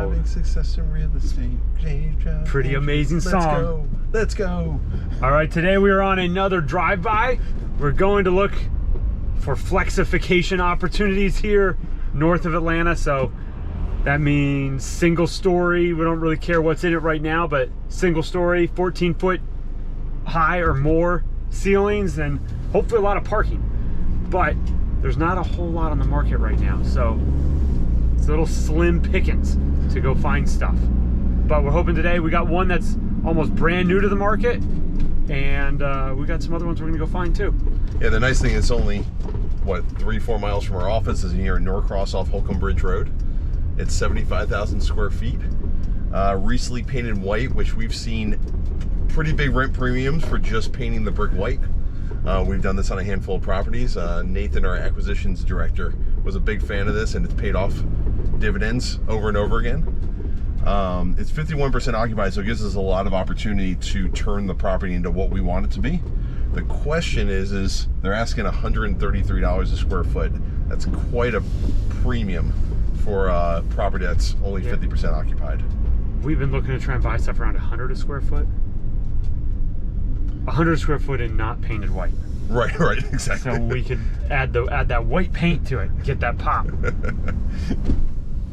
Having success in real estate. Pretty amazing song. Let's go. All right, today we are on another drive-by. We're going to look for flexification opportunities here north of Atlanta. So that means single story. We don't really care what's in it right now, but single story, 14-foot high or more ceilings, and hopefully a lot of parking. But there's not a whole lot on the market right now, so it's a little slim pickings to go find stuff. But we're hoping today we got one that's almost brand new to the market, and we got some other ones we're gonna go find too. Yeah, the nice thing is only, what, 3-4 miles from our office is here in Norcross off Holcomb Bridge Road. It's 75,000 square feet. Recently painted white, which we've seen pretty big rent premiums for just painting the brick white. We've done this on a handful of properties. Nathan, our acquisitions director, was a big fan of this, and it's paid off dividends over and over again. It's 51% occupied, so it gives us a lot of opportunity to turn the property into what we want it to be. The question is they're asking $133 a square foot. That's quite a premium for a property that's only 50% occupied. We've been looking to try and buy stuff around 100 a square foot. 100 square foot and not painted white. Right, exactly. So we could add that white paint to it, get that pop.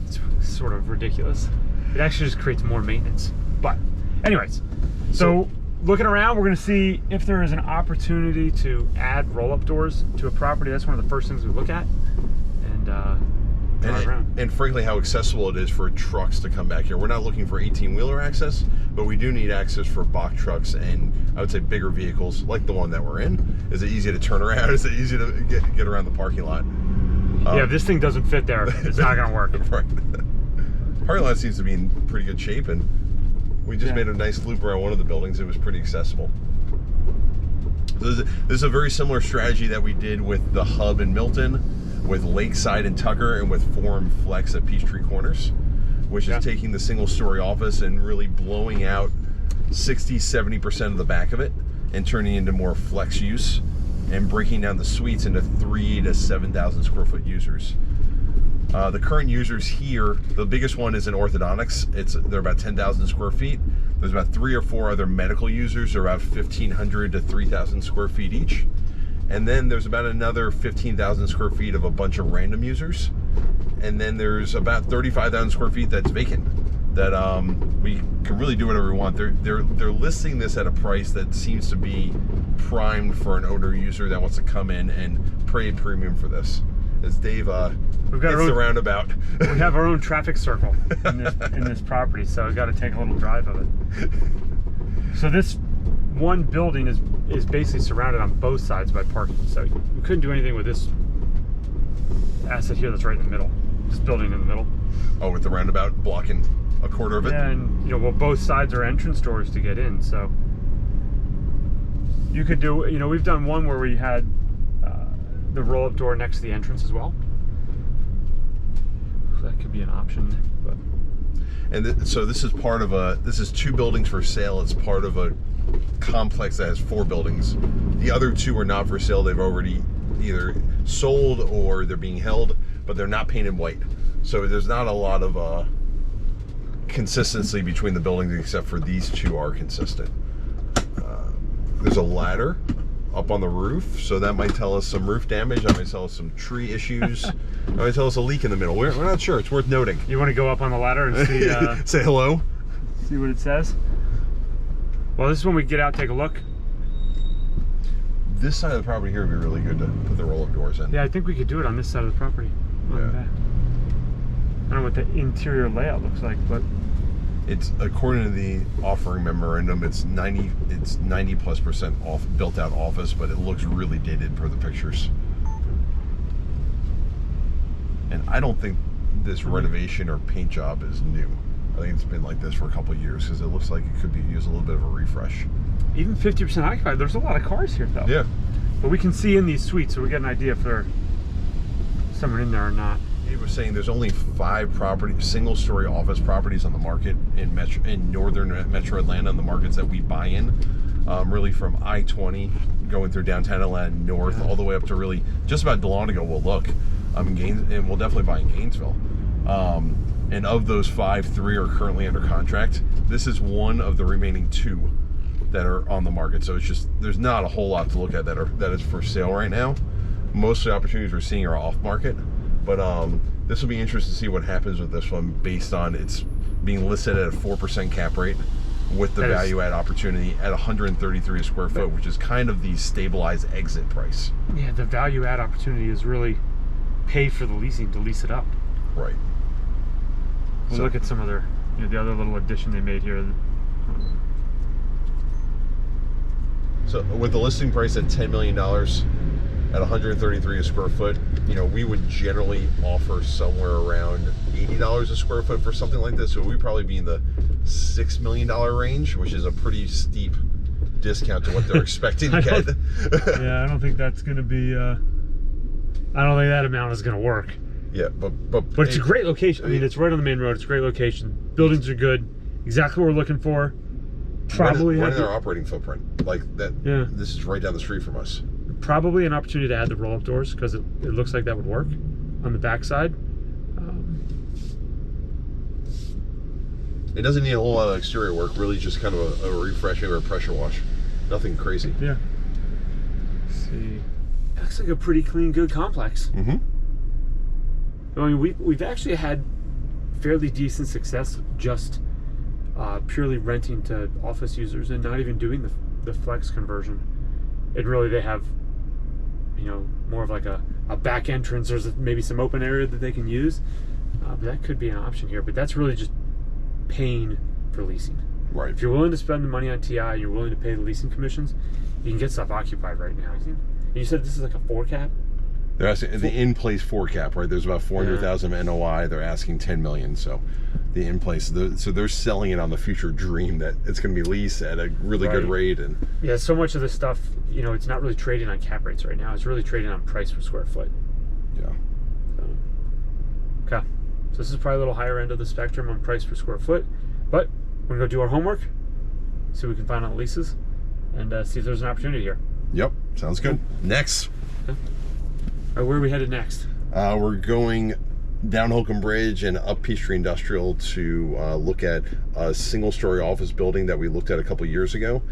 It's sort of ridiculous. It actually just creates more maintenance. But anyways, so looking around, we're gonna see if there is an opportunity to add roll-up doors to a property. That's one of the first things we look at, and drive around. And frankly, how accessible it is for trucks to come back here. We're not looking for 18-wheeler access, but we do need access for box trucks and I would say bigger vehicles like the one that we're in. Is it easy to turn around? Is it easy to get around the parking lot? Yeah, if this thing doesn't fit there, it's not gonna work. Right. Parking lot seems to be in pretty good shape, and we just made a nice loop around one of the buildings. It was pretty accessible. This is a very similar strategy that we did with the Hub in Milton, with Lakeside and Tucker, and with Forum Flex at Peachtree Corners, which is taking the single-story office and really blowing out 60-70% of the back of it and turning into more flex use and breaking down the suites into 3,000 to 7,000 square foot users. The current users here, the biggest one is in orthodontics. They're about 10,000 square feet. There's about 3 or 4 other medical users, they're about 1,500 to 3,000 square feet each. And then there's about another 15,000 square feet of a bunch of random users. And then there's about 35,000 square feet that's vacant, that we can really do whatever we want. They're listing this at a price that seems to be primed for an owner user that wants to come in and pay a premium for this. As Dave we've got hits the roundabout. We have our own traffic circle in this property, so I've got to take a little drive of it. So this one building is basically surrounded on both sides by parking, so we couldn't do anything with this asset here that's right in the middle. This building in the middle. Oh, with the roundabout blocking a quarter of it? Yeah, and well, both sides are entrance doors to get in, so you could do, we've done one where we had the roll-up door next to the entrance as well. So that could be an option, but. And so this is part of this is 2 buildings for sale. It's part of a complex that has 4 buildings. The other 2 are not for sale. They've already either sold or they're being held, but they're not painted white. So there's not a lot of consistency between the buildings, except for these 2 are consistent. There's a ladder up on the roof, so that might tell us some roof damage. That might tell us some tree issues. That might tell us a leak in the middle. We're not sure. It's worth noting. You want to go up on the ladder and see? Say hello. See what it says. Well, this is when we get out, take a look. This side of the property here would be really good to put the roll-up doors in. Yeah, I think we could do it on this side of the property. On the back. I don't know what the interior layout looks like, but it's, according to the offering memorandum, it's 90+% off built-out office, but it looks really dated per the pictures. And I don't think this renovation or paint job is new. I think it's been like this for a couple of years, because it looks like it could be used a little bit of a refresh. Even 50% occupied. There's a lot of cars here, though. Yeah. But we can see in these suites, so we get an idea if there's someone in there or not. He was saying there's only 5 single-story office properties on the market in northern Metro Atlanta, in the markets that we buy in. Really from I-20 going through downtown Atlanta north all the way up to really just about Dahlonega. We'll look. And we'll definitely buy in Gainesville. And of those 5, 3 are currently under contract. This is one of the remaining 2 that are on the market. So it's just, there's not a whole lot to look at that is for sale right now. Most of the opportunities we're seeing are off market, but this will be interesting to see what happens with this one based on it's being listed at a 4% cap rate with the value add opportunity at 133 a square foot, which is kind of the stabilized exit price. Yeah, the value add opportunity is really pay for the leasing to lease it up. Right. We'll look at some other, the other little addition they made here. So with the listing price at $10 million at 133 a square foot, we would generally offer somewhere around $80 a square foot for something like this. So we'd probably be in the $6 million range, which is a pretty steep discount to what they're expecting to get. Yeah, I don't think that's going to be, I don't think that amount is going to work. Yeah, but it's a great location. I mean, it's right on the main road. It's a great location. Buildings are good. Exactly what we're looking for. Probably what is their operating footprint? Like that. Yeah. This is right down the street from us. Probably an opportunity to add the roll-up doors because it looks like that would work on the backside. It doesn't need a whole lot of exterior work. Really, just kind of a refreshing or a pressure wash. Nothing crazy. Yeah. Let's see. It looks like a pretty clean, good complex. Mm-hmm. I mean, we've actually had fairly decent success just purely renting to office users and not even doing the flex conversion. And really they have, more of like a back entrance. There's maybe some open area that they can use. But that could be an option here. But that's really just paying for leasing. Right. If you're willing to spend the money on TI, you're willing to pay the leasing commissions, you can get stuff occupied right now. And you said this is like a 4 cap? They're asking the in-place 4 cap, right? There's about 400,000 NOI. They're asking 10 million. So the in-place, so they're selling it on the future dream that it's going to be leased at a really good rate. And yeah, so much of this stuff, it's not really trading on cap rates right now. It's really trading on price per square foot. Yeah. Okay. So this is probably a little higher end of the spectrum on price per square foot, but we're going to go do our homework, see what we can find on the leases, and see if there's an opportunity here. Yep. Sounds good. Next. Okay. All right, where are we headed next? We're going down Holcomb Bridge and up Peachtree Industrial to look at a single-story office building that we looked at a couple years ago.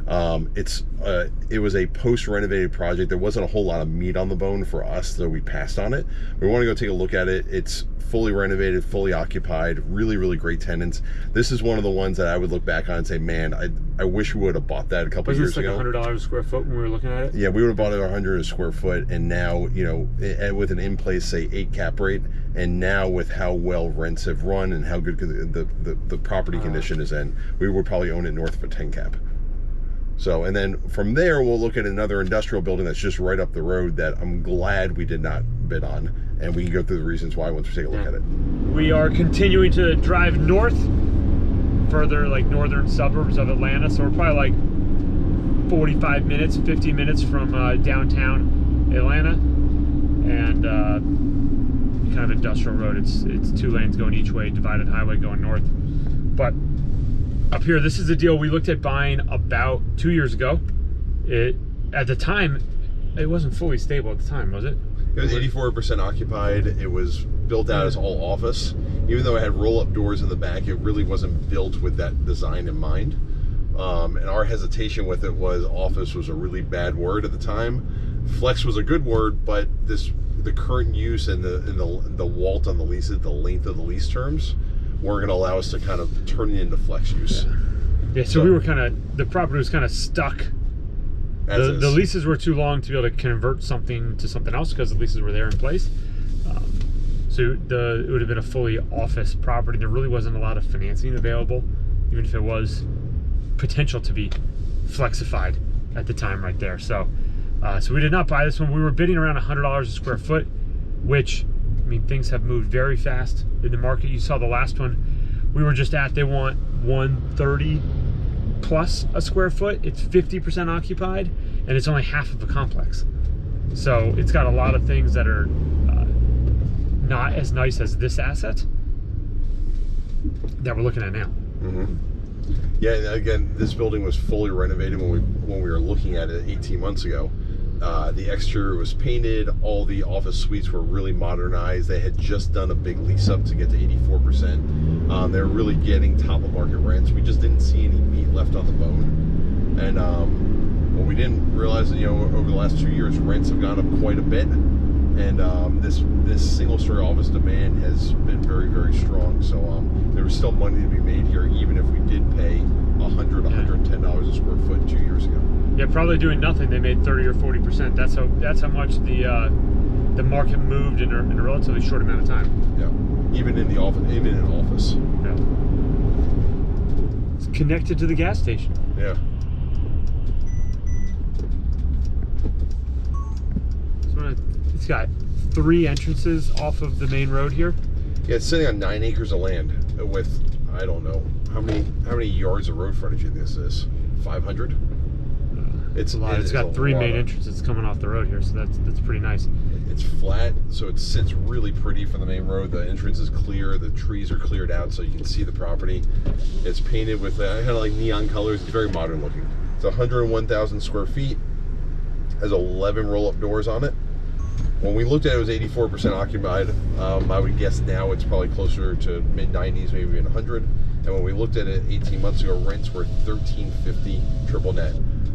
It was a post-renovated project. There wasn't a whole lot of meat on the bone for us, so we passed on it. We want to go take a look at it. It's fully renovated, fully occupied, really, really great tenants. This is one of the ones that I would look back on and say, man, I wish we would have bought that a couple years ago. Wasn't this like $100 a square foot when we were looking at it? Yeah, we would have bought it at $100 a square foot, and now, with an in-place, say, 8 cap rate, and now with how well rents have run and how good the property condition is in, we would probably own it north of a 10 cap. So, and then from there, we'll look at another industrial building that's just right up the road that I'm glad we did not bid on. And we can go through the reasons why once we take a look at it. We are continuing to drive north, further like northern suburbs of Atlanta. So we're probably like 45 minutes, 50 minutes from downtown Atlanta. And kind of industrial road. It's 2 lanes going each way, divided highway going north. But up here, this is a deal we looked at buying about 2 years ago. At the time, it wasn't fully stable at the time, was it? It was 84% occupied. It was built out as all office. Even though it had roll-up doors in the back, it really wasn't built with that design in mind. And our hesitation with it was office was a really bad word at the time. Flex was a good word, but the current use and the WALT on the leases, the length of the lease terms, weren't going to allow us to kind of turn it into flex use. Yeah, so we were the property was kind of stuck. The leases were too long to be able to convert something to something else because the leases were there in place. So it would have been a fully office property. There really wasn't a lot of financing available, even if it was potential to be flexified at the time right there. So we did not buy this one. We were bidding around $100 a square foot, which, I mean, things have moved very fast in the market. You saw the last one we were just at. They want 130 plus a square foot. It's 50% occupied, and it's only half of a complex. So it's got a lot of things that are not as nice as this asset that we're looking at now. Mm-hmm. Yeah, and again, this building was fully renovated when we were looking at it 18 months ago. The exterior was painted. All the office suites were really modernized. They had just done a big lease up to get to 84%. They're really getting top of market rents. We just didn't see any meat left on the bone. And what we didn't realize, over the last 2 years, rents have gone up quite a bit. And this single story office demand has been very, very strong. So there was still money to be made here, even if we did pay $100, $110 a square foot 2 years ago. Yeah, probably doing nothing, they made 30 or 40%. That's how much the market moved in a relatively short amount of time. Yeah, even in office. Yeah. It's connected to the gas station. Yeah. So it's got 3 entrances off of the main road here. Yeah, it's sitting on 9 acres of land with, I don't know how many yards of road frontage in this is. 500. It's a lot. It's got 3 main entrances coming off the road here, so that's pretty nice. It's flat, so it sits really pretty from the main road. The entrance is clear. The trees are cleared out, so you can see the property. It's painted with kind of like neon colors. It's very modern looking. It's 101,000 square feet. Has 11 roll-up doors on it. When we looked at it, it was 84% occupied. I would guess now it's probably closer to mid-90s, maybe even 100. And when we looked at it 18 months ago, rents were $1,350 triple net.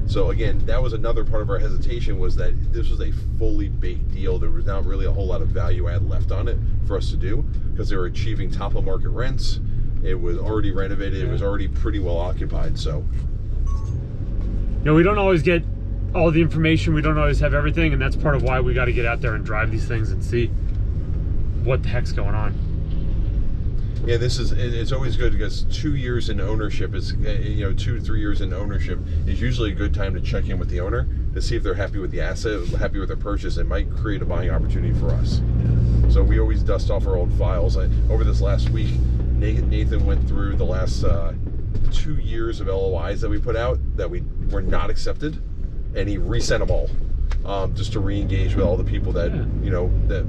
So again, that was another part of our hesitation, was that this was a fully baked deal. There was not really a whole lot of value add left on it for us to do, because they were achieving top of market rents. It was already renovated. It was already pretty well occupied. So, we don't always get all the information. We don't always have everything, and that's part of why we got to get out there and drive these things and see what the heck's going on. Yeah, it's always good, because 2 years in ownership is, 2 to 3 years in ownership is usually a good time to check in with the owner to see if they're happy with the asset, happy with their purchase. It might create a buying opportunity for us. So we always dust off our old files. Over this last week, Nathan went through the last 2 years of LOIs that we put out that were not accepted, and he resent them all, just to re-engage with all the people that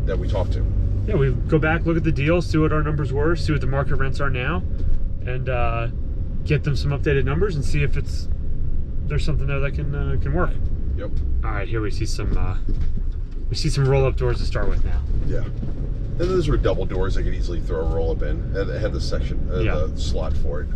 that we talked to. Yeah, we go back, look at the deals, see what our numbers were, see what the market rents are now, and get them some updated numbers and see if there's something there that can work. Yep. All right, here we see some roll-up doors to start with now. Yeah. And those were double doors. I could easily throw a roll-up in. It had the section, the slot for it.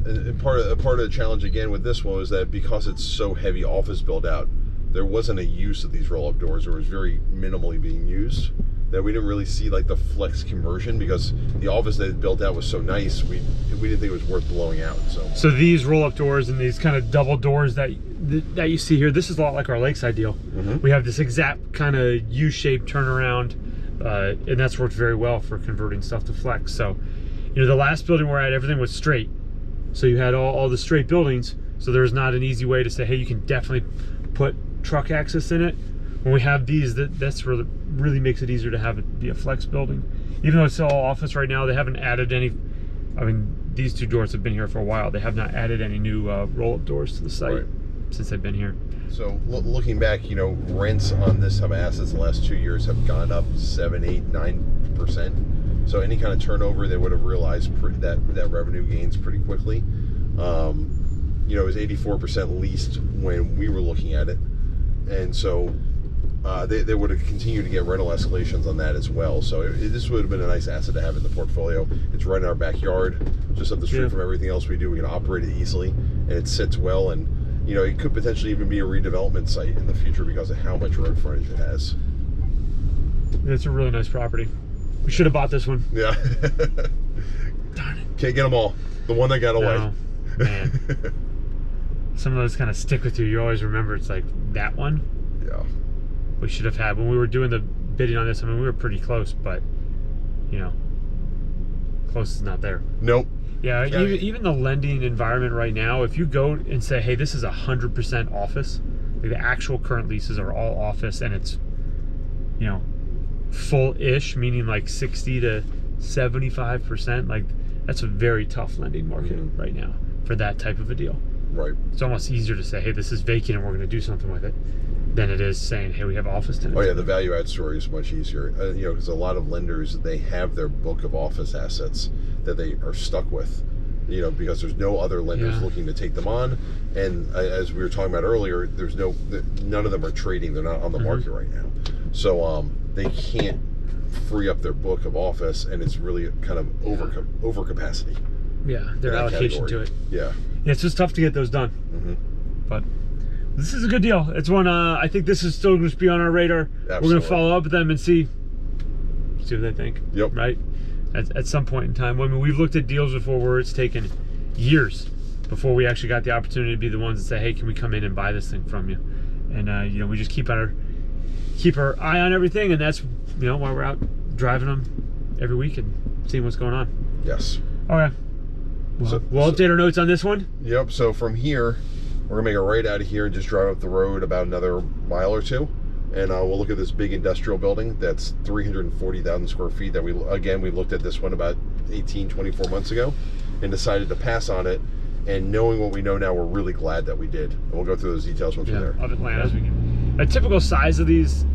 And part of the challenge again with this one was that because it's so heavy office build out, there wasn't a use of these roll-up doors, or it was very minimally being used, that we didn't really see like the flex conversion, because the office that it built out was so nice, we didn't think it was worth blowing out. So these roll-up doors and these kind of double doors that you see here, this is a lot like our Lakeside deal. We have this exact kind of U-shaped turnaround, and that's worked very well for converting stuff to flex. So the last building we're at, everything was straight, so you had all the straight buildings, so there's not an easy way to say, hey, you can definitely put truck access in it. When we have these, that's really makes it easier to have it be a flex building. Even though it's all office right now, they haven't added any. I mean, these 2 doors have been here for a while. They have not added any new roll-up doors to the site since they've been here. So looking back, rents on this type of assets in the last 2 years have gone up 7, 8, 9%. So any kind of turnover, they would have realized that revenue gains pretty quickly. It was 84% leased when we were looking at it. And so they would have continued to get rental escalations on that as well. So this would have been a nice asset to have in the portfolio. It's right in our backyard, just up the street from everything else we do. We can operate it easily, and it sits well. And it could potentially even be a redevelopment site in the future because of how much road frontage it has. It's a really nice property. We should have bought this one. Yeah. Darn it. Can't get them all. The one that got away. No, man. Some of those kind of stick with you. You always remember it's like that one. Yeah. We should have had when we were doing the bidding on this. I mean, we were pretty close, but close is not there. Nope. Yeah, even the lending environment right now, if you go and say, hey, this is 100% office, like the actual current leases are all office, and it's full-ish, meaning like 60 to 75%, like that's a very tough lending market right now for that type of a deal. Right. It's almost easier to say, hey, this is vacant and we're going to do something with it, than it is saying, hey, we have office tenants. Oh yeah, the value add story is much easier. Because a lot of lenders, they have their book of office assets that they are stuck with, you know, because there's no other lenders Yeah. looking to take them on. And as we were talking about earlier, none of them are trading. They're not on the market right now. So they can't free up their book of office, and it's really kind of over capacity. Yeah, their allocation to it. Yeah. Yeah, it's just tough to get those done. But this is a good deal. It's one, I think this is still going to be on our radar. Absolutely. We're going to follow up with them and see what they think. Yep. Right? At some point in time. I mean, we've looked at deals before where it's taken years before we actually got the opportunity to be the ones that say, hey, can we come in and buy this thing from you? And, you know, we just keep our eye on everything, and that's, you know, why we're out driving them every week and seeing what's going on. Yes. Okay. Well, we'll update our notes on this one. Yep. So from here, we're gonna make a right out of here and just drive up the road about another mile or two, and we'll look at this big industrial building that's 340,000 square feet. That we looked at this one about 24 months ago, and decided to pass on it. And knowing what we know now, we're really glad that we did. And we'll go through those details once we're there. Of Atlanta, as we can. A typical size of these,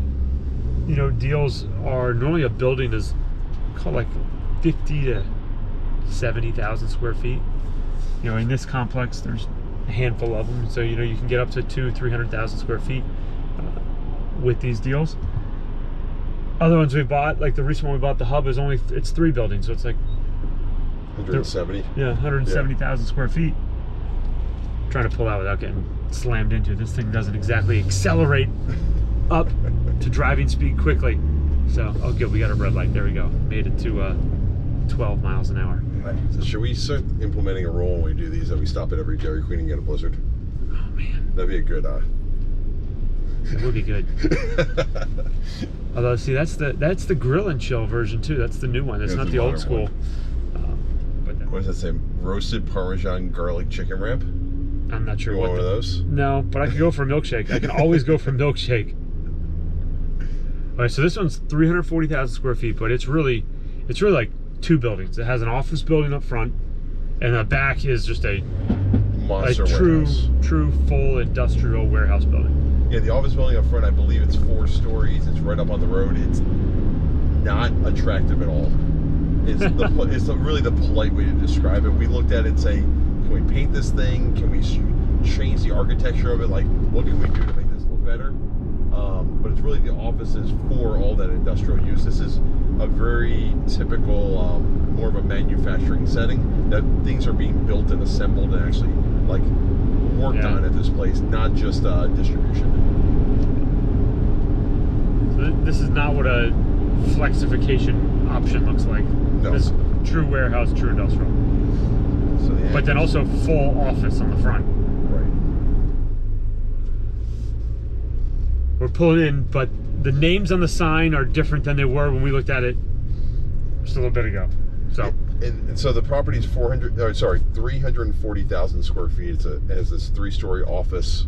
you know, deals are normally a building is called like 50 to 70,000 square feet. You know, in this complex, there's a handful of them, so you know you can get up to 200,000-300,000 square feet with these deals. Other ones we bought, like the recent one we bought, the Hub, is it's 3 buildings, so it's like 170. Yeah, 170,000 square feet. Trying to pull out without getting slammed into. This thing doesn't exactly accelerate up to driving speed quickly. So, oh good, we got a red light. There we go. Made it to 12 miles an hour. So should we start implementing a rule when we do these that we stop at every Dairy Queen and get a Blizzard? Oh man, That'd be a good. it would be good. Although, see, that's the grill and chill version too. That's the new one. That's not the old school. What does that say? Roasted Parmesan garlic chicken wrap? I'm not sure You want one of those? No, but I can go for a milkshake. I can always go for a milkshake. All right, so this one's 340,000 square feet, but it's really like 2 buildings. It has an office building up front, and the back is just a Monster true warehouse. full industrial warehouse building. Yeah, the office building up front, I believe it's 4 stories. It's right up on the road. It's not attractive at all. It's really the polite way to describe it. We looked at it and say, can we paint this thing? Can we change the architecture of it? Like, what can we do to make this look better? But it's really the offices for all that industrial use. This is a very typical, more of a manufacturing setting, that things are being built and assembled and actually like worked on at this place, not just distribution. So this is not what a flexification option looks like. No. This is true warehouse, true industrial. So the But then also full office on the front. right. We're pulling in, but the names on the sign are different than they were when we looked at it just a little bit ago. So, and so the property is 340,000 square feet. It has this 3-story office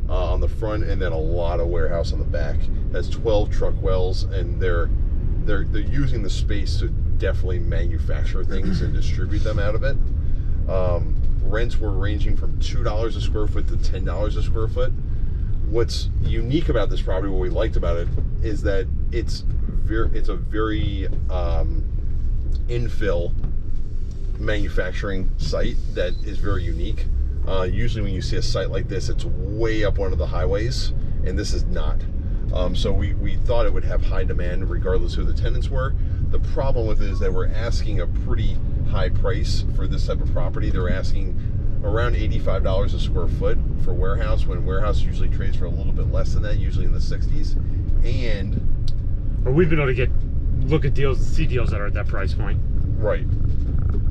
on the front, and then a lot of warehouse on the back. It has 12 truck wells, and they're using the space to definitely manufacture things and distribute them out of it. Rents were ranging from $2 a square foot to $10 a square foot. What's unique about this property, what we liked about it, is that it's a very infill manufacturing site that is very unique. Usually when you see a site like this, it's way up one of the highways, and this is not. So we thought it would have high demand regardless who the tenants were. The problem with it is that we're asking a pretty high price for this type of property. They're asking around $85 a square foot for warehouse, when warehouse usually trades for a little bit less than that, usually in the 60s. Or we've been able to look at deals and see deals that are at that price point. Right.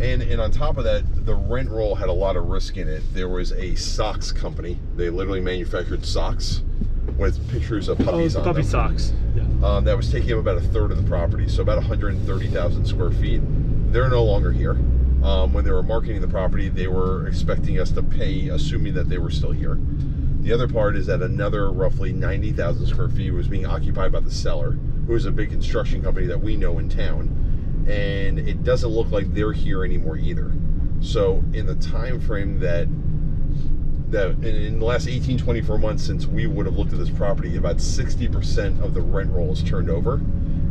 And on top of that, the rent roll had a lot of risk in it. There was a socks company. They literally manufactured socks with pictures of puppies on them. Puppy socks. Yeah. That was taking up about 1/3 of the property, so about 130,000 square feet. They're no longer here. When they were marketing the property, they were expecting us to pay, assuming that they were still here. The other part is that another roughly 90,000 square feet was being occupied by the seller, who is a big construction company that we know in town. And it doesn't look like they're here anymore either. So in the time frame that in the last 18-24 months since we would have looked at this property, about 60% of the rent roll is turned over,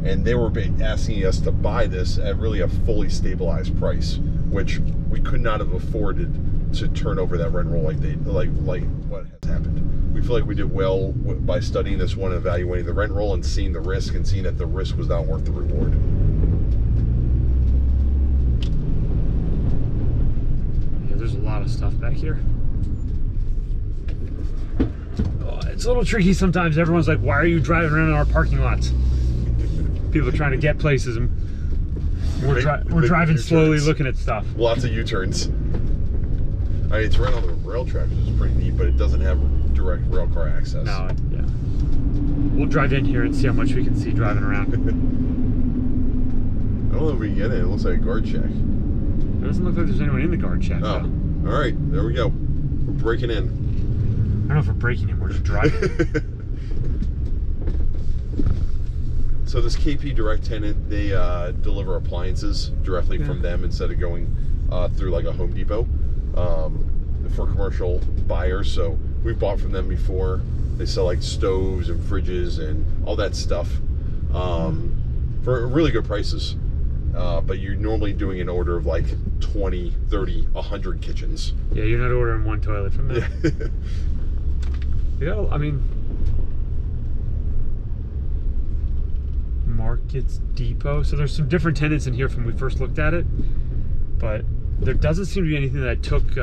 and they were asking us to buy this at really a fully stabilized price, which we could not have afforded to turn over that rent roll like what has happened. We feel like we did well by studying this one, evaluating the rent roll, and seeing the risk, and seeing that the risk was not worth the reward. Yeah, there's a lot of stuff back here. Oh, it's a little tricky sometimes. Everyone's like, why are you driving around in our parking lots? People are trying to get places, and we're driving slowly looking at stuff. Lots of U-turns. I mean, it's right on the rail track, which is pretty neat, but it doesn't have direct rail car access. No, yeah. We'll drive in here and see how much we can see driving around. I don't know if we can get in. It looks like a guard shack. It doesn't look like there's anyone in the guard shack, Oh, though. all right. There we go. We're breaking in. I don't know if we're breaking in. We're just driving. So this KP Direct tenant, they deliver appliances directly from them instead of going through like a Home Depot for commercial buyers. So we've bought from them before. They sell like stoves and fridges and all that stuff for really good prices. But you're normally doing an order of like 20, 30, 100 kitchens. Yeah, you're not ordering one toilet from them. Yeah, I mean, Markets Depot. So there's some different tenants in here from when we first looked at it, but there doesn't seem to be anything that took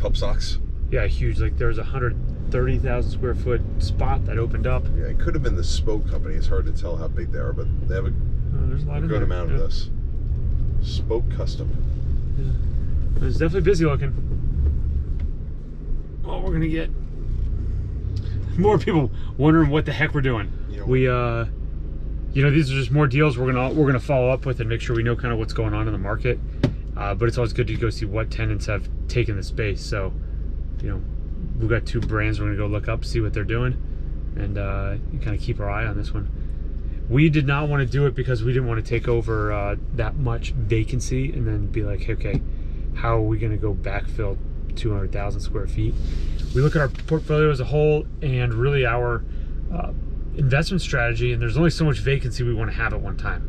Pub socks. yeah, huge. Like there's a 130,000 square foot spot that opened up. Yeah, it could have been the Spoke company. It's hard to tell how big they are, but they have a There's a lot good amount of this. Spoke Custom. Yeah. It's definitely busy looking. Oh, we're gonna get more people wondering what the heck we're doing. You know, We you know, these are just more deals we're gonna follow up with and make sure we know kind of what's going on in the market. But it's always good to go see what tenants have taken the space. So, you know, we've got two brands we're gonna go look up, see what they're doing, and kind of keep our eye on this one. We did not want to do it because we didn't want to take over that much vacancy and then be like, okay, how are we gonna go backfill 200,000 square feet? We look at our portfolio as a whole and really our investment strategy, and there's only so much vacancy we want to have at one time.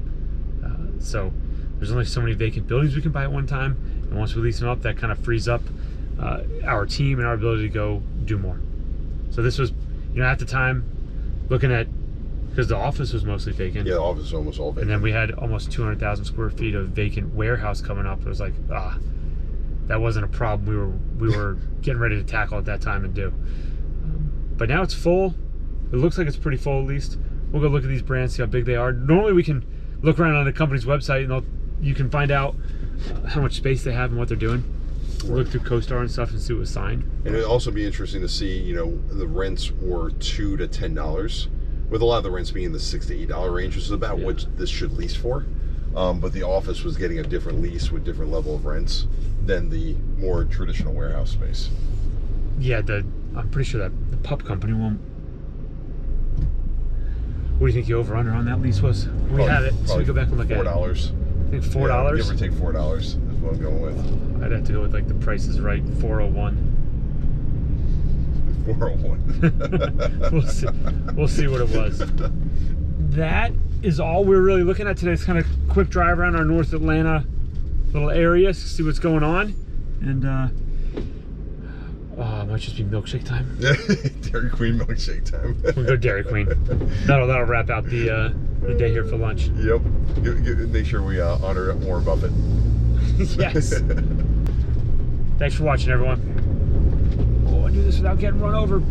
So there's only so many vacant buildings we can buy at one time, and once we lease them up, that kind of frees up our team and our ability to go do more. So this was, you know, at the time looking at, because the office was mostly vacant. Yeah, the office is almost all vacant. And then we had almost 200,000 square feet of vacant warehouse coming up. It was like, that wasn't a problem we were getting ready to tackle at that time and do. But now it's full. It looks like it's pretty full at least. We'll go look at these brands, see how big they are. Normally we can look around on the company's website and you can find out how much space they have and what they're doing. We'll look through CoStar and stuff and see what was signed. And it'd also be interesting to see, you know, the rents were $2 to $10, with a lot of the rents being in the $6 to $8 range, which is about what this should lease for. But the office was getting a different lease with different level of rents than the more traditional warehouse space. Yeah, I'm pretty sure that the pub company won't. What do you think the over-under on that lease was? We have it, so we go back and look at it. $4. I think $4? Yeah, give or take $4 is what I'm going with. I'd have to go with like the Price is Right, 401. 401. We'll see what it was. That is all we're really looking at today. It's kind of quick drive around our North Atlanta little area, see what's going on, and it might just be milkshake time. Dairy Queen milkshake time. We'll go Dairy Queen. That'll wrap out the day here for lunch. Yep. Make sure we honor Warren Buffett. Yes. Thanks for watching, everyone. Oh, I do this without getting run over.